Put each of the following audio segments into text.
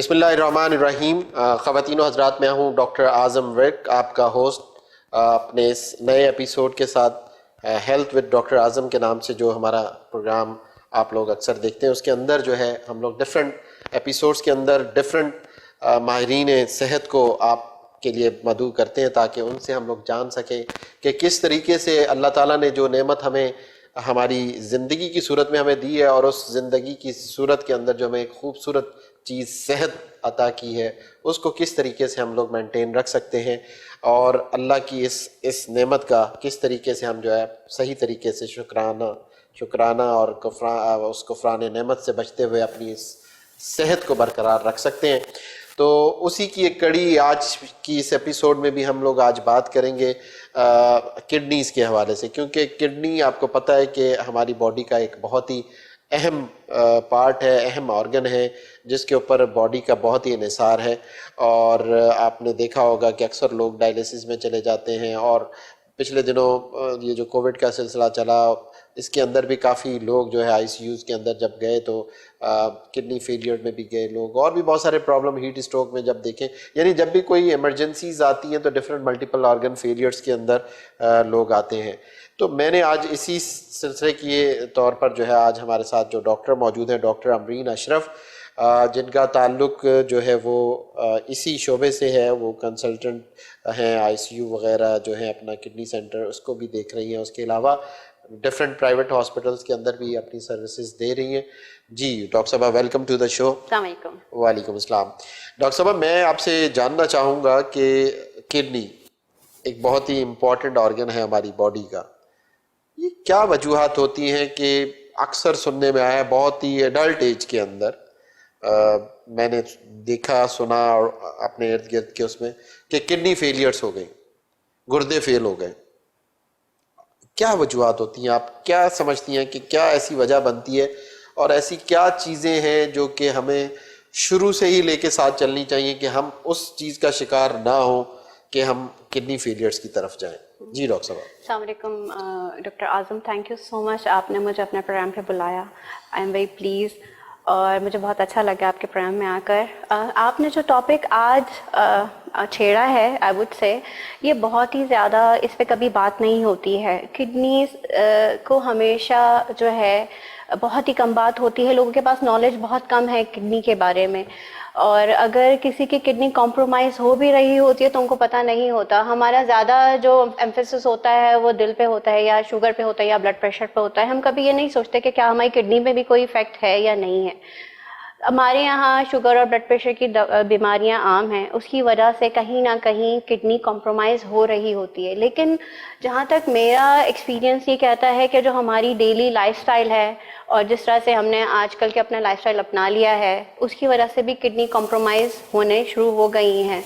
بسم اللہ الرحمن الرحیم. خواتین و حضرات، میں ہوں ڈاکٹر اعظم ورک، آپ کا ہوسٹ اپنے اس نئے ایپیسوڈ کے ساتھ. ہیلتھ وتھ ڈاکٹر اعظم کے نام سے جو ہمارا پروگرام آپ لوگ اکثر دیکھتے ہیں، اس کے اندر جو ہے ہم لوگ ڈفرینٹ ایپیسوڈس کے اندر ڈفرینٹ ماہرین صحت کو آپ کے لیے مدعو کرتے ہیں تاکہ ان سے ہم لوگ جان سکیں کہ کس طریقے سے اللہ تعالیٰ نے جو نعمت ہمیں ہماری زندگی کی صورت میں ہمیں دی ہے، اور اس زندگی کی صورت کے اندر جو ہمیں ایک خوبصورت چیز صحت عطا کی ہے، اس کو کس طریقے سے ہم لوگ مینٹین رکھ سکتے ہیں، اور اللہ کی اس نعمت کا کس طریقے سے ہم جو ہے صحیح طریقے سے شکرانہ اور اس کفران نعمت سے بچتے ہوئے اپنی اس صحت کو برقرار رکھ سکتے ہیں. تو اسی کی ایک کڑی آج کی اس ایپیسوڈ میں بھی ہم لوگ آج بات کریں گے کڈنیز کے حوالے سے، کیونکہ کڈنی آپ کو پتہ ہے کہ ہماری باڈی کا ایک بہت ہی اہم پارٹ ہے، اہم آرگن ہے، جس کے اوپر باڈی کا بہت ہی انحصار ہے. اور آپ نے دیکھا ہوگا کہ اکثر لوگ ڈائلیسس میں چلے جاتے ہیں، اور پچھلے دنوں یہ جو کووڈ کا سلسلہ چلا، اس کے اندر بھی کافی لوگ جو ہے آئی سی یوز کے اندر جب گئے تو کڈنی فیلئر میں بھی گئے لوگ، اور بھی بہت سارے پرابلم ہیٹ اسٹروک میں جب دیکھیں، یعنی جب بھی کوئی ایمرجنسیز آتی ہیں تو ڈفرینٹ ملٹیپل آرگن فیلئرس کے اندر لوگ آتے ہیں. تو میں نے آج اسی سلسلے کے طور پر جو ہے آج ہمارے ساتھ جو ڈاکٹر موجود ہیں، ڈاکٹر امرین اشرف، جن کا تعلق جو ہے وہ اسی شعبے سے ہے، وہ کنسلٹنٹ ہیں، آئی سی یو وغیرہ جو ہے اپنا کڈنی سینٹر اس کو بھی دیکھ رہی ہیں، اس کے علاوہ ڈفرینٹ پرائیویٹ ہاسپٹلس کے اندر بھی اپنی سروسز دے رہی ہیں. جی ڈاکٹر صاحبہ، ویلکم ٹو دا شو. السلام علیکم. وعلیکم السلام. ڈاکٹر صاحبہ، میں آپ سے جاننا چاہوں گا کہ کڈنی ایک بہت ہی امپورٹنٹ آرگن ہے ہماری باڈی کا، یہ کیا وجوہات ہوتی ہیں کہ اکثر سننے میں آیا بہت ہی ایڈلٹ ایج کے اندر میں نے دیکھا سنا اور اپنے ارد گرد کے اس میں کہ کڈنی فیلئرس ہو گئی، گردے فیل ہو گئے. کیا وجوہات ہوتی ہیں؟ آپ کیا سمجھتی ہیں کہ کیا ایسی وجہ بنتی ہے، اور ایسی کیا چیزیں ہیں جو کہ ہمیں شروع سے ہی لے کے ساتھ چلنی چاہیے کہ ہم اس چیز کا شکار نہ ہوں کہ ہم کڈنی فیلئرس کی طرف جائیں؟ جی ڈاکٹر صاحب. السلام علیکم doctor Azam, thank you so much, آپ نے مجھے اپنے پروگرام پہ بلایا. آئی ایم ویری پلیز، اور مجھے بہت اچھا لگا آپ کے پروگرام میں آ کر. آپ نے جو ٹاپک آج چھیڑا ہے، آئی وڈ سے یہ بہت ہی زیادہ اس پہ کبھی بات نہیں ہوتی ہے. کڈنیز کو ہمیشہ جو ہے بہت ہی کم بات ہوتی ہے، لوگوں کے پاس نالج بہت کم ہے کڈنی کے بارے میں، اور اگر کسی کی کڈنی کمپرومائز ہو بھی رہی ہوتی ہے تو ان کو پتہ نہیں ہوتا. ہمارا زیادہ جو ایمفیسس ہوتا ہے وہ دل پہ ہوتا ہے، یا شوگر پہ ہوتا ہے، یا بلڈ پریشر پہ ہوتا ہے. ہم کبھی یہ نہیں سوچتے کہ کیا ہماری کڈنی میں بھی کوئی افیکٹ ہے یا نہیں ہے. ہمارے یہاں شوگر اور بلڈ پریشر کی بیماریاں عام ہیں، اس کی وجہ سے کہیں نہ کہیں کڈنی کمپرومائز ہو رہی ہوتی ہے. لیکن جہاں تک میرا ایکسپیرینس یہ کہتا ہے کہ جو ہماری ڈیلی لائف سٹائل ہے، اور جس طرح سے ہم نے آج کل کے اپنا لائف سٹائل اپنا لیا ہے، اس کی وجہ سے بھی کڈنی کمپرومائز ہونے شروع ہو گئی ہیں.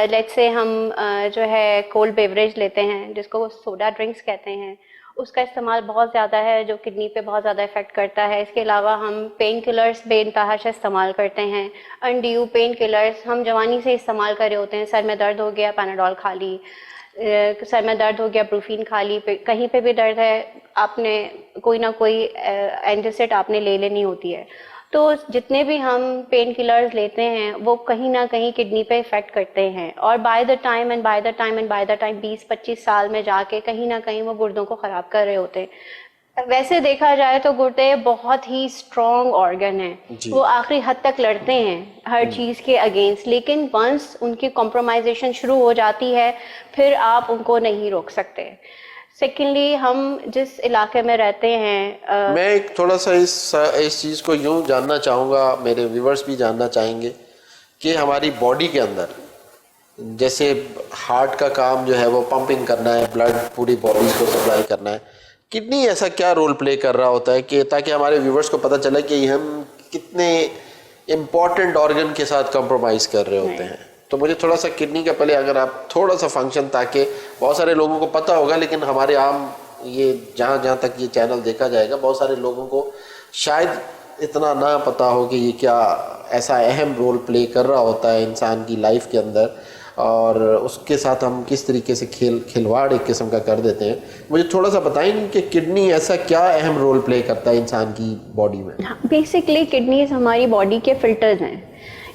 لیٹس سے ہم جو ہے کولڈ بیوریج لیتے ہیں، جس کو سوڈا ڈرنکس کہتے ہیں، اس کا استعمال بہت زیادہ ہے جو کڈنی پہ بہت زیادہ افیکٹ کرتا ہے. اس کے علاوہ ہم پین کلرز بے انتہا استعمال کرتے ہیں، انڈیو پین کلرز ہم جوانی سے استعمال کر رہے ہوتے ہیں. سر میں درد ہو گیا، پیناڈول کھا لی، سر میں درد ہو گیا، بروفین کھا لی، کہیں پہ بھی درد ہے آپ نے کوئی نہ کوئی اینٹیسڈ آپ نے لے لینی ہوتی ہے. تو جتنے بھی ہم پین کلرز لیتے ہیں وہ کہیں نہ کہیں کڈنی پہ افیکٹ کرتے ہیں، اور بائی دا ٹائم 20-25 سال میں جا کے کہیں نہ کہیں وہ گردوں کو خراب کر رہے ہوتے ہیں. ویسے دیکھا جائے تو گردے بہت ہی اسٹرانگ آرگن ہیں، وہ آخری حد تک لڑتے ہیں ہر چیز کے اگینسٹ، لیکن ونس ان کی کمپرومائزیشن شروع ہو جاتی ہے پھر آپ ان کو نہیں روک سکتے. سیکنڈلی، ہم جس علاقے میں رہتے ہیں، میں ایک تھوڑا سا اس چیز کو یوں جاننا چاہوں گا، میرے ویورز بھی جاننا چاہیں گے کہ ہماری باڈی کے اندر جیسے ہارٹ کا کام جو ہے وہ پمپنگ کرنا ہے، بلڈ پوری باڈی کو سپلائی کرنا ہے، کڈنی ایسا کیا رول پلے کر رہا ہوتا ہے کہ تاکہ ہمارے ویورز کو پتہ چلے کہ ہم کتنے امپورٹنٹ آرگن کے ساتھ کمپرومائز کر رہے ہوتے ہیں. تو مجھے تھوڑا سا کڈنی کا پہلے اگر آپ تھوڑا سا فنکشن، تاکہ بہت سارے لوگوں کو پتہ ہوگا لیکن ہمارے عام یہ جہاں تک یہ چینل دیکھا جائے گا بہت سارے لوگوں کو شاید اتنا نہ پتہ ہو کہ یہ کیا ایسا اہم رول پلے کر رہا ہوتا ہے انسان کی لائف کے اندر، اور اس کے ساتھ ہم کس طریقے سے کھلواڑ ایک قسم کا کر دیتے ہیں. مجھے تھوڑا سا بتائیں کہ کڈنی ایسا کیا اہم رول پلے کرتا ہے انسان کی باڈی میں؟ بیسکلی کڈنیز ہماری باڈی کے فلٹرز ہیں،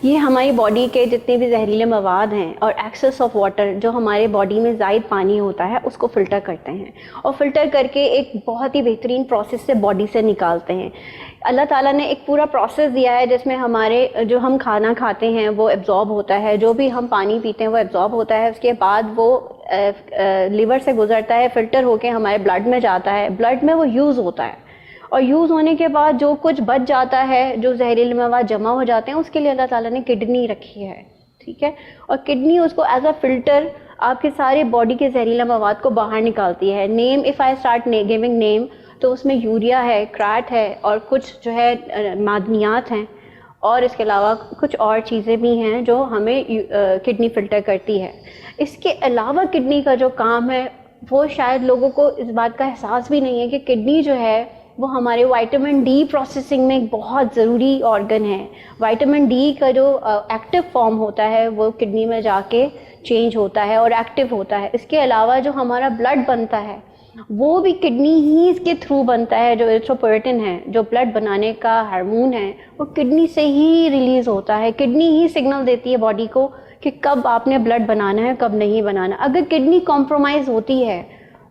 یہ ہماری باڈی کے جتنے بھی زہریلے مواد ہیں اور ایکسیس آف واٹر جو ہمارے باڈی میں زائد پانی ہوتا ہے اس کو فلٹر کرتے ہیں اور فلٹر کر کے ایک بہت ہی بہترین پروسیس سے باڈی سے نکالتے ہیں. اللہ تعالیٰ نے ایک پورا پروسیس دیا ہے جس میں ہمارے جو ہم کھانا کھاتے ہیں وہ ایبزارب ہوتا ہے, جو بھی ہم پانی پیتے ہیں وہ ایبزارب ہوتا ہے, اس کے بعد وہ لیور سے گزرتا ہے, فلٹر ہو کے ہمارے بلڈ میں جاتا ہے, بلڈ میں وہ یوز ہوتا ہے, اور یوز ہونے کے بعد جو کچھ بچ جاتا ہے, جو زہریلے مواد جمع ہو جاتے ہیں, اس کے لیے اللہ تعالیٰ نے کڈنی رکھی ہے, ٹھیک ہے, اور کڈنی اس کو ایز اے فلٹر آپ کے سارے باڈی کے زہریلا مواد کو باہر نکالتی ہے. نیم اف آئی اسٹارٹ گیونگ نیم, تو اس میں یوریا ہے, کریٹ ہے, اور کچھ جو ہے معدنیات ہیں, اور اس کے علاوہ کچھ اور چیزیں بھی ہیں جو ہمیں کڈنی فلٹر کرتی ہے. اس کے علاوہ کڈنی کا جو کام ہے وہ شاید لوگوں کو اس بات کا احساس بھی نہیں ہے کہ کڈنی جو ہے وہ ہمارے وائٹامن ڈی پروسیسنگ میں ایک بہت ضروری آرگن ہے. وائٹامن ڈی کا جو ایکٹیو فارم ہوتا ہے وہ کڈنی میں جا کے چینج ہوتا ہے اور ایکٹیو ہوتا ہے. اس کے علاوہ جو ہمارا بلڈ بنتا ہے وہ بھی کڈنی ہی اس کے تھرو بنتا ہے. جو ایریتھروپوئٹن ہے, جو بلڈ بنانے کا ہارمون ہے, وہ کڈنی سے ہی ریلیز ہوتا ہے. کڈنی ہی سگنل دیتی ہے باڈی کو کہ کب آپ نے بلڈ بنانا ہے, کب نہیں بنانا. اگر کڈنی کمپرومائز ہوتی ہے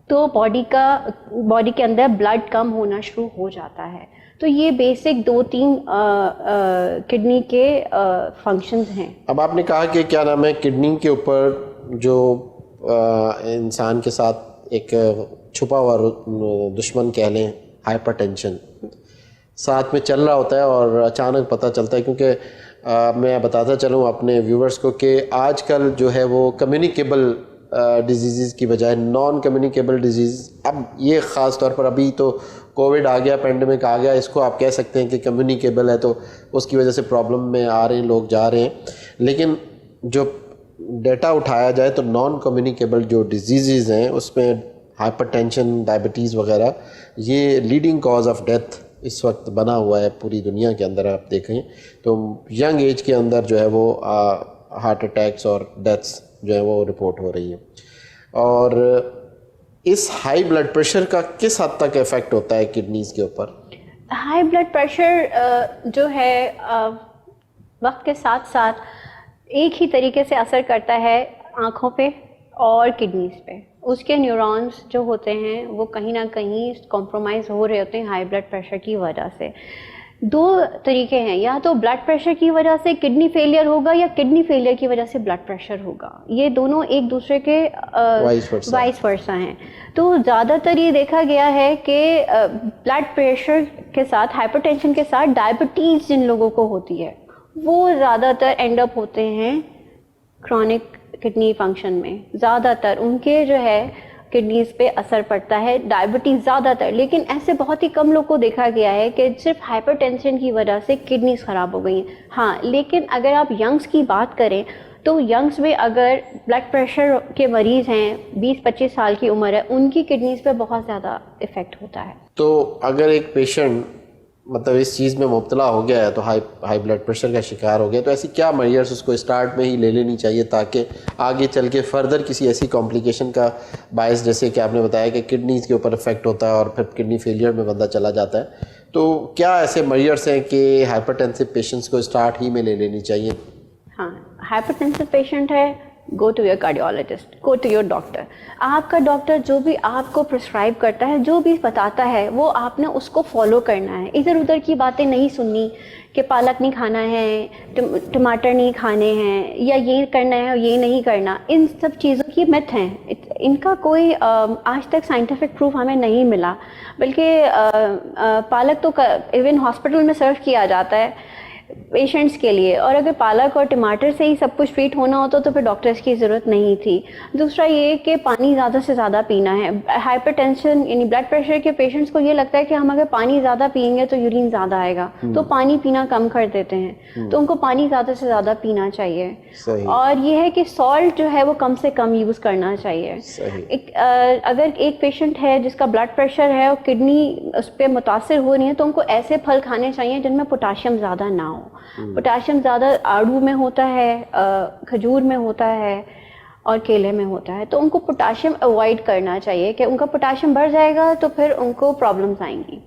تو باڈی کے اندر بلڈ کم ہونا شروع ہو جاتا ہے. تو یہ بیسک 2-3 کڈنی کے فنکشنز ہیں. اب آپ نے کہا کہ کیا نام ہے, کڈنی کے اوپر جو انسان کے ساتھ ایک چھپا ہوا دشمن کہہ لیں, ہائپر ٹینشن ساتھ میں چل رہا ہوتا ہے اور اچانک پتہ چلتا ہے. کیونکہ میں بتاتا چلوں اپنے ویورز کو کہ آج کل جو ہے وہ کمیونیکیبل ڈیزیزز کی بجائے نان کمیونیکیبل ڈیزیز, اب یہ خاص طور پر ابھی تو کووڈ آ گیا, پینڈیمک آ گیا, اس کو آپ کہہ سکتے ہیں کہ کمیونیکیبل ہے, تو اس کی وجہ سے پرابلم میں آ رہے ہیں لوگ, جا رہے ہیں. لیکن جو ڈیٹا اٹھایا جائے تو نان کمیونیکیبل جو ڈیزیزز ہیں اس میں ہائپر ٹینشن, ڈائبٹیز وغیرہ یہ لیڈنگ کاز آف ڈیتھ اس وقت بنا ہوا ہے پوری دنیا کے اندر. آپ دیکھیں تو ینگ ایج کے اندر جو ہے وہ ہارٹ اٹیکس اور ڈیتھس جو ہے وہ رپورٹ ہو رہی ہیں. اور اس ہائی بلڈ پریشر کا کس حد تک افیکٹ ہوتا ہے کڈنیز کے اوپر؟ ہائی بلڈ پریشر جو ہے وقت کے ساتھ ساتھ ایک ہی طریقے سے اثر کرتا ہے آنکھوں پہ اور کڈنیز پہ. اس کے نیورونز جو ہوتے ہیں وہ کہیں نہ کہیں کمپرومائز ہو رہے ہوتے ہیں ہائی بلڈ پریشر کی وجہ سے. 2 طریقے ہیں, یا تو بلڈ پریشر کی وجہ سے کڈنی فیلئر ہوگا یا کڈنی فیلئر کی وجہ سے بلڈ پریشر ہوگا. یہ دونوں ایک دوسرے کے وائس ورسا ہیں. تو زیادہ تر یہ دیکھا گیا ہے کہ بلڈ پریشر کے ساتھ ہائپر ٹینشن کے ساتھ ڈائبٹیز جن لوگوں کو ہوتی ہے وہ زیادہ تر اینڈ اپ ہوتے ہیں کرونک کڈنی فنکشن میں. زیادہ تر ان کے جو ہے کڈنیز پہ اثر پڑتا ہے, ڈائبٹیز زیادہ تر. لیکن ایسے بہت ہی کم لوگ کو دیکھا گیا ہے کہ صرف ہائپر ٹینشن کی وجہ سے کڈنیز خراب ہو گئی ہیں. ہاں, لیکن اگر آپ ینگس کی بات کریں تو ینگس میں اگر بلڈ پریشر کے مریض ہیں 20-25 سال کی عمر ہے, ان کی کڈنیز پہ بہت زیادہ افیکٹ ہوتا ہے. تو اگر ایک پیشنٹ مطلب اس چیز میں مبتلا ہو گیا ہے, تو ہائی بلڈ پریشر کا شکار ہو گیا, تو ایسی کیا میجرس اس کو اسٹارٹ میں ہی لے لینی چاہیے تاکہ آگے چل کے فردر کسی ایسی کمپلیکیشن کا باعث, جیسے کہ آپ نے بتایا کہ کڈنیز کے اوپر افیکٹ ہوتا ہے اور پھر کڈنی فیلئر میں بندہ چلا جاتا ہے, تو کیا ایسے میجرس ہیں کہ ہائپر ٹینسو پیشنٹس کو اسٹارٹ ہی میں لے لینی چاہیے؟ ہاں, ہائپر ٹینسو پیشنٹ ہے, go to your cardiologist, go to your doctor. آپ کا ڈاکٹر جو بھی آپ کو پرسکرائب کرتا ہے, جو بھی بتاتا ہے, وہ آپ نے اس کو فالو کرنا ہے. ادھر ادھر کی باتیں نہیں سننی کہ پالک نہیں کھانا ہے, ٹماٹر نہیں کھانے ہیں, یا یہ کرنا ہے اور یہ نہیں کرنا. ان سب چیزوں کی میتھ ہیں, ان کا کوئی آج تک سائنٹیفک پروف ہمیں نہیں ملا. بلکہ پالک تو ایون ہاسپٹل میں سرو کیا جاتا ہے پیشنٹس کے لیے, اور اگر پالک اور ٹماٹر سے ہی سب کچھ ٹریٹ ہونا ہوتا تو پھر ڈاکٹرس کی ضرورت نہیں تھی. دوسرا یہ کہ پانی زیادہ سے زیادہ پینا ہے. ہائپر ٹینشن یعنی بلڈ پریشر کے پیشنٹس کو یہ لگتا ہے کہ ہم اگر پانی زیادہ پئیں گے تو یورین زیادہ آئے گا, تو پانی پینا کم کر دیتے ہیں. تو ان کو پانی زیادہ سے زیادہ پینا چاہیے. اور یہ ہے کہ سالٹ جو ہے وہ کم سے کم یوز کرنا چاہیے. اگر ایک پیشنٹ ہے جس کا بلڈ پریشر ہے اور کڈنی اس پہ متاثر ہو رہی ہے, تو ان کو ایسے پھل کھانے چاہیے جن میں پوٹاشیم زیادہ نہ ہو. پوٹاشیم زیادہ آڑو میں ہوتا ہے, کھجور میں ہوتا ہے اور کیلے میں ہوتا ہے. تو ان کو پوٹاشیم اوائڈ کرنا چاہیے کہ ان کا پوٹاشیم بڑھ جائے گا تو پھر ان کو پرابلمس آئیں گی.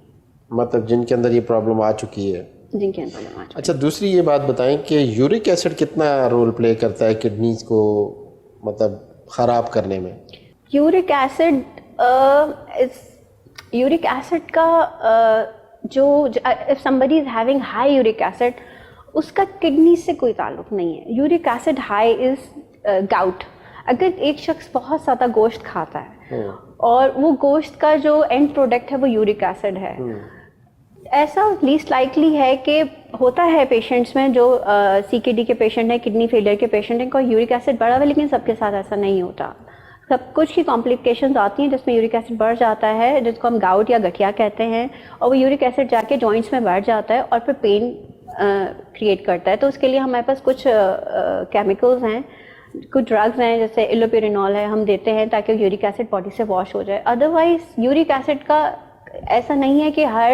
مطلب جن کے اندر یہ پرابلم آ چکی ہے جن کے پرابلم آ. اچھا دوسری یہ بات بتائیں کہ یورک ایسڈ کتنا رول پلے کرتا ہے کڈنیز کو مطلب خراب کرنے میں؟ یورک ایسڈ کا جو if somebody is having high uric acid اس کا کڈنی سے کوئی تعلق نہیں ہے. Uric acid high is gout. اگر ایک شخص بہت زیادہ گوشت کھاتا ہے اور وہ گوشت کا جو اینڈ پروڈکٹ ہے وہ یورک ایسڈ ہے, ایسا لیسٹ لائکلی ہے کہ ہوتا ہے پیشنٹس میں جو سی کے ڈی کے پیشنٹ ہیں, کڈنی فیلئر کے پیشنٹ ہیں, کو یورک ایسڈ بڑھا ہوا ہے, لیکن سب کے ساتھ ایسا نہیں ہوتا. سب کچھ کی کمپلیکیشنز آتی ہیں جس میں یورک ایسڈ بڑھ جاتا ہے, جس کو ہم گاؤٹ یا گٹھیا کہتے ہیں, اور وہ یورک ایسڈ جا کے جوائنٹس میں بڑھ جاتا ہے اور پھر پین کریٹ کرتا ہے. تو اس کے لیے ہمارے پاس کچھ کیمیکلز ہیں, کچھ ڈرگز ہیں جیسے ایلوپیرینول ہے, ہم دیتے ہیں تاکہ یورک ایسڈ باڈی سے واش ہو جائے. ادروائز یورک ایسڈ کا ایسا نہیں ہے کہ ہر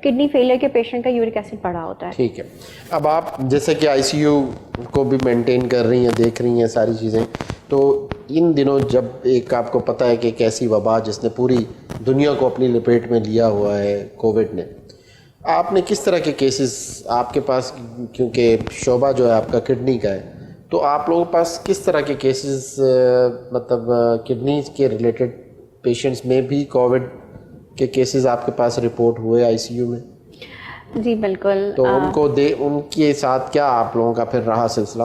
کڈنی فیلئر کے پیشنٹ کا یورک ایسڈ بڑھا ہوتا ہے. ٹھیک ہے. اب آپ جیسے کہ آئی سی یو کو بھی مینٹین کر رہی ہیں, دیکھ رہی ہیں ساری چیزیں, تو ان دنوں جب ایک آپ کو پتہ ہے کہ ایک ایسی وبا جس نے پوری دنیا کو اپنی لپیٹ میں لیا ہوا ہے, کووڈ نے, آپ نے کس طرح کے کیسز آپ کے پاس, کیونکہ شعبہ جو ہے آپ کا کڈنی کا ہے, تو آپ لوگوں کے پاس کس طرح کے کیسز مطلب کڈنیز کے ریلیٹڈ پیشنٹس میں بھی کووڈ کے کیسز آپ کے پاس رپورٹ ہوئے آئی سی یو میں؟ جی بالکل. تو ان کے ساتھ کیا آپ لوگوں کا پھر رہا سلسلہ؟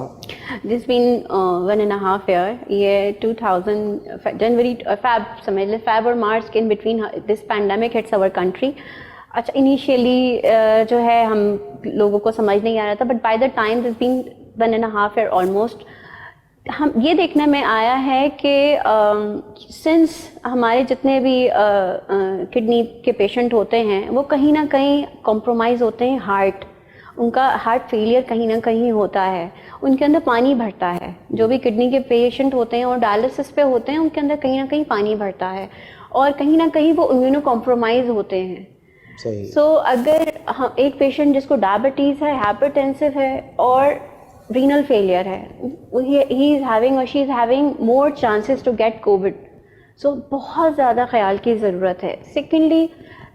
دس بین 1.5 year. یہ 2000 جنوری فیب سمجھ لیں, فیب اور مارچ کے in between this pandemic hits our country. اچھا انیشیلی جو ہے ہم لوگوں کو سمجھ نہیں آ رہا تھا, but by the time this been 1.5 year almost, ہم یہ دیکھنے میں آیا ہے کہ سنس ہمارے جتنے بھی کڈنی کے پیشنٹ ہوتے ہیں وہ کہیں نہ کہیں کمپرومائز ہوتے ہیں. ان کا ہارٹ فیلئر کہیں نہ کہیں ہوتا ہے, ان کے اندر پانی بھرتا ہے. جو بھی کڈنی کے پیشنٹ ہوتے ہیں اور ڈائلسس پہ ہوتے ہیں ان کے اندر کہیں نہ کہیں پانی بھرتا ہے, اور کہیں نہ کہیں وہ امیونو کمپرومائز ہوتے ہیں. سو اگر ایک پیشنٹ جس کو ڈائبٹیز ہے, ہائپرٹینسو ہے اور renal failure ہے, he is having or she is having more chances to get COVID. So بہت زیادہ خیال کی ضرورت ہے. سیکنڈلی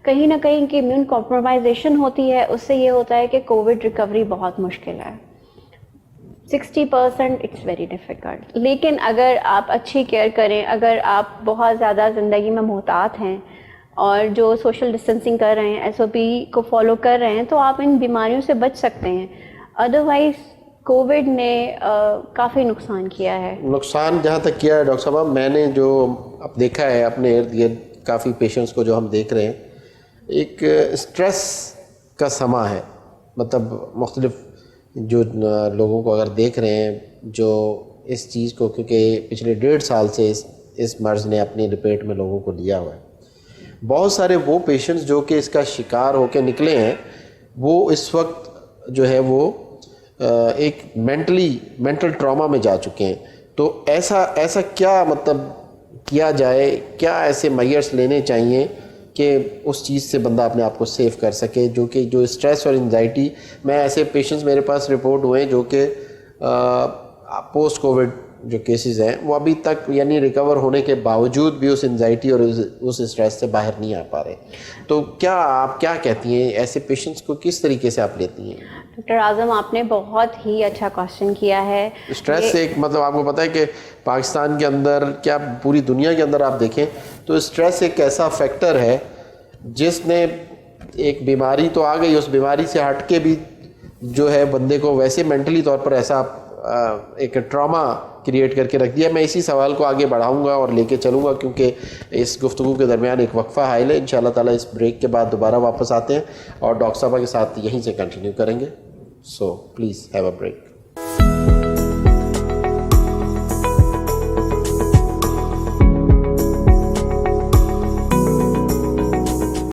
کہیں نہ کہیں کہ امیون کمپرومائزیشن ہوتی ہے, اس سے یہ ہوتا ہے کہ کووڈ ریکوری بہت مشکل ہے. 60% اٹس ویری ڈیفیکلٹ. لیکن اگر آپ اچھی کیئر کریں, اگر آپ بہت زیادہ زندگی میں محتاط ہیں اور جو سوشل ڈسٹینسنگ کر رہے ہیں, SOP کو فالو کر رہے ہیں, تو آپ ان بیماریوں سے بچ سکتے ہیں. ادروائز کووڈ نے کافی نقصان کیا ہے. نقصان جہاں تک کیا ہے ڈاکٹر صاحب, میں نے جو اب دیکھا ہے اپنے ارد گرد کافی پیشنٹس کو جو ہم دیکھ رہے ہیں, ایک اسٹریس کا سما ہے. مطلب مختلف جو لوگوں کو اگر دیکھ رہے ہیں جو اس چیز کو, کیونکہ پچھلے 1.5 سال سے اس مرض نے اپنی لپیٹ میں لوگوں کو لیا ہوا ہے, بہت سارے وہ پیشنٹس جو کہ اس کا شکار ہو کے نکلے ہیں وہ اس وقت جو ہے وہ ایک مینٹل ٹراما میں جا چکے ہیں. تو ایسا کیا مطلب کیا جائے, کیا ایسے میئرس لینے چاہیے کہ اس چیز سے بندہ اپنے آپ کو سیف کر سکے, جو اسٹریس اور انزائٹی, میں ایسے پیشنٹس میرے پاس رپورٹ ہوئے ہیں جو کہ پوسٹ کووڈ جو کیسز ہیں وہ ابھی تک یعنی ریکور ہونے کے باوجود بھی اس انزائٹی اور اس اسٹریس سے باہر نہیں آ پا رہے. تو کیا آپ کیا کہتی ہیں, ایسے پیشنٹس کو کس طریقے سے آپ لیتی ہیں؟ ڈاکٹر اعظم آپ نے بہت ہی اچھا کوشچن کیا ہے. اسٹریس سے ایک مطلب آپ کو پتہ ہے کہ پاکستان کے اندر کیا پوری دنیا کے اندر آپ دیکھیں تو اسٹریس ایک ایسا فیکٹر ہے جس نے ایک بیماری تو آ گئی, اس بیماری سے ہٹ کے بھی جو ہے بندے کو ویسے مینٹلی طور پر ایسا ایک ٹراما کریٹ کر کے رکھ دیا. میں اسی سوال کو آگے بڑھاؤں گا اور لے کے چلوں گا کیونکہ اس گفتگو کے درمیان ایک وقفہ حائل ہے. انشاءاللہ تعالیٰ اس بریک کے بعد دوبارہ واپس آتے ہیں اور ڈاکٹر صاحبہ کے ساتھ یہیں سے کنٹینیو کریں گے. So please have a break.